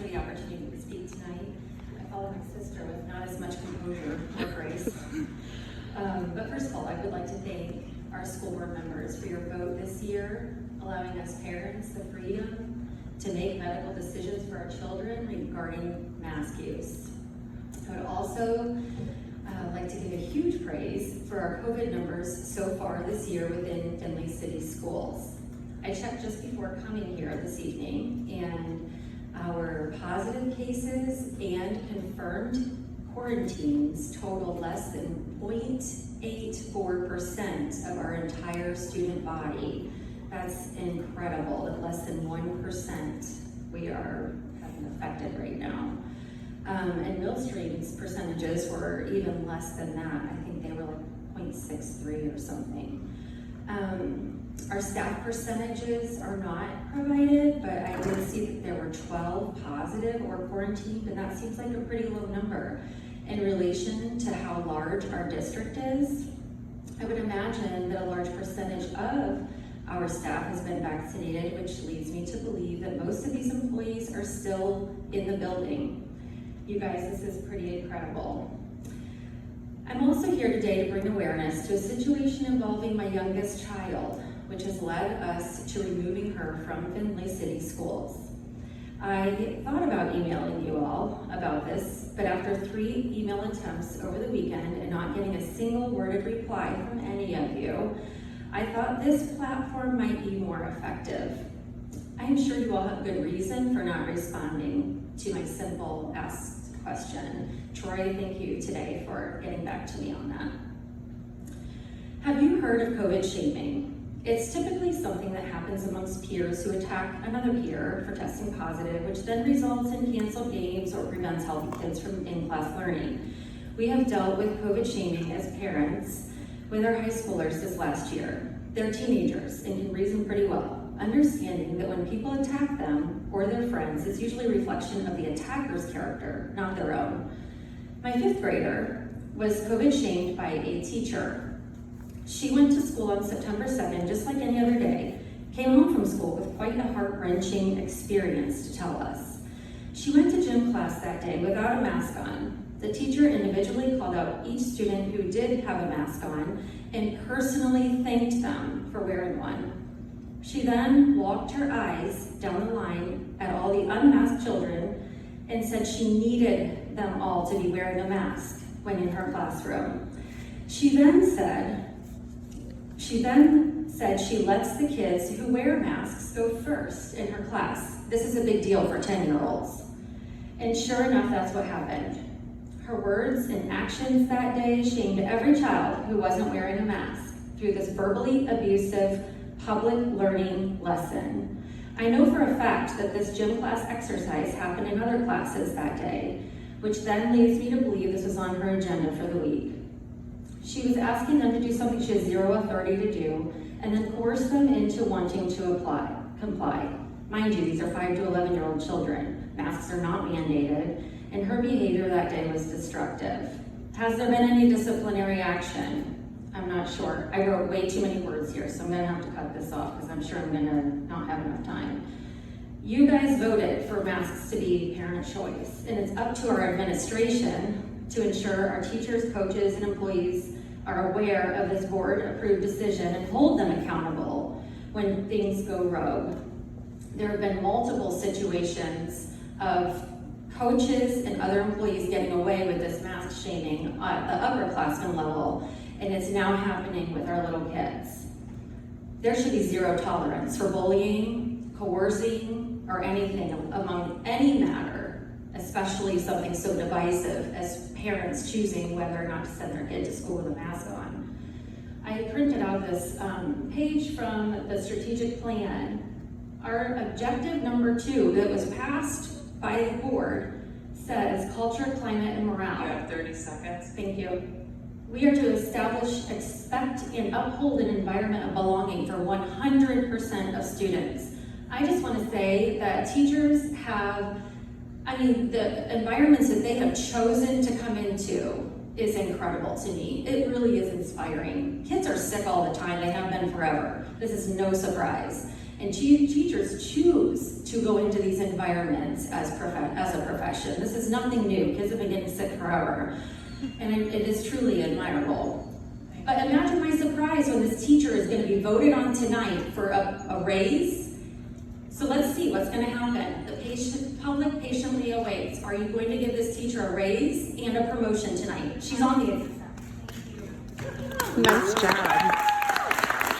the opportunity to speak tonight. I follow my sister with not as much composure or grace. But first of all, I would like to thank our school board members for your vote this year, allowing us parents the freedom to make medical decisions for our children regarding mask use. I would also like to give a huge praise for our COVID numbers so far this year within Findlay City Schools. I checked just before coming here this evening, and our positive cases and confirmed quarantines total less than 0.84% of our entire student body. That's incredible, at less than 1% we are having affected right now. And Millstream's percentages were even less than that. I think they were like 0.63 or something. Our staff percentages are not provided, but I did see that there were 12 positive or quarantined, and that seems like a pretty low number in relation to how large our district is. I would imagine that a large percentage of our staff has been vaccinated, which leads me to believe that most of these employees are still in the building. You guys, this is pretty incredible. I'm also here today to bring awareness to a situation involving my youngest child, which has led us to removing her from Findlay City Schools. I thought about emailing you all about this, but after 3 email attempts over the weekend and not getting a single worded reply from any of you, I thought this platform might be more effective. I am sure you all have good reason for not responding to my simple asked question. Troy, thank you today for getting back to me on that. Have you heard of COVID shaming? It's typically something that happens amongst peers who attack another peer for testing positive, which then results in canceled games or prevents healthy kids from in-class learning. We have dealt with COVID shaming as parents with our high schoolers this last year. They're teenagers and can reason pretty well, understanding that when people attack them or their friends, it's usually a reflection of the attacker's character, not their own. My 5th grader was COVID shamed by a teacher. She went to school on September 2nd, just like any other day, came home from school with quite a heart-wrenching experience to tell us. She went to gym class that day without a mask on. The teacher individually called out each student who did have a mask on and personally thanked them for wearing one. She then walked her eyes down the line at all the unmasked children and said she needed them all to be wearing a mask when in her classroom. She then said she lets the kids who wear masks go first in her class. This is a big deal for 10-year-olds. And sure enough, that's what happened. Her words and actions that day shamed every child who wasn't wearing a mask through this verbally abusive public learning lesson. I know for a fact that this gym class exercise happened in other classes that day, which then leads me to believe this was on her agenda for the week. She was asking them to do something she has zero authority to do, and then coerced them into wanting to comply. Mind you, these are 5 to 11-year-old children. Masks are not mandated, and her behavior that day was destructive. Has there been any disciplinary action? I'm not sure. I wrote way too many words here, so I'm gonna have to cut this off because I'm sure I'm gonna not have enough time. You guys voted for masks to be parent choice, and it's up to our administration to ensure our teachers, coaches, and employees are aware of this board-approved decision and hold them accountable when things go rogue. There have been multiple situations of coaches and other employees getting away with this mask shaming at the upperclassmen level, and it's now happening with our little kids. There should be zero tolerance for bullying, coercing, or anything among any matter, especially something so divisive as parents choosing whether or not to send their kid to school with a mask on. I printed out this page from the strategic plan. Our objective number 2 that was passed by the board says culture, climate, and morale. You have 30 seconds. Thank you. We are to establish, expect, and uphold an environment of belonging for 100% of students. I just want to say that teachers have, the environments that they have chosen to come into is incredible to me. It really is inspiring. Kids are sick all the time. They have been forever. This is no surprise. And teachers choose to go into these environments as a profession. This is nothing new. Kids have been getting sick forever. And it is truly admirable. But imagine my surprise when this teacher is going to be voted on tonight for a raise. So let's see what's going to happen. The public patiently awaits. Are you going to give this teacher a raise and a promotion tonight? She's on the. Nice job.